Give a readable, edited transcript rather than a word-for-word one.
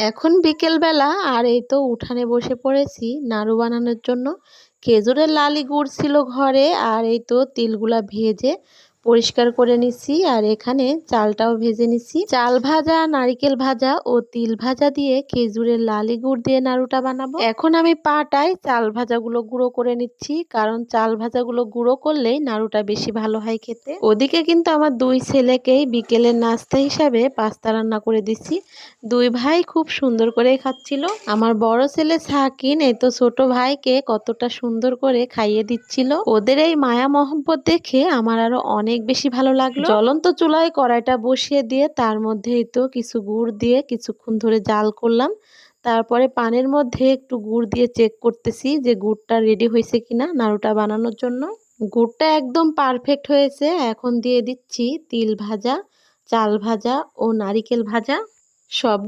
এখন বিকেলবেলা আর এই তো উঠানে বসে পড়েছি নাড়ু বানানোর জন্য। খেজুরের লালি গুড় ছিল ঘরে, আর এই তো তিলগুলা ভেজে পরিষ্কার করে নিচ্ছি, আর এখানে চালটাও ভেজে নিচ্ছি। চাল ভাজা, নারিকেল ভাজা ও তিল ভাজা দিয়ে খেজুরের লালি গুড় দিয়ে নাড়ুটা বানাবো। এখন আমি পাটায় চাল ভাজাগুলো গুঁড়ো করে নিচ্ছি, কারণ চাল ভাজাগুলো গুঁড়ো করলেই নাড়ুটা বেশি ভালো হয় খেতে। ওদিকে কিন্তু আমার দুই ছেলেকেই বিকেলের নাস্তা হিসাবে পাস্তা রান্না করে দিচ্ছি। দুই ভাই খুব সুন্দর করে খাচ্ছিল। আমার বড় ছেলে সাকিন এই তো ছোট ভাইকে কতটা সুন্দর করে খাইয়ে দিচ্ছিল। ওদের এই মায়া মহব্বত দেখে আমার আরো অনেক বেশি ভালো লাগলো। জ্বলন্ত চুলায় কড়াইটা বসিয়ে দিয়ে তার মধ্যে এই তো কিছু গুড় দিয়ে কিছুক্ষণ ধরে জাল করলাম। তারপরে পানির মধ্যে একটু গুড় দিয়ে চেক করতেছি যে গুড়টা রেডি হয়েছে কিনা নাড়ুটা বানানোর জন্য। গুড়টা একদম পারফেক্ট হয়েছে। এখন দিয়ে দিচ্ছি তিল ভাজা, চাল ভাজা ও নারিকেল ভাজা। সব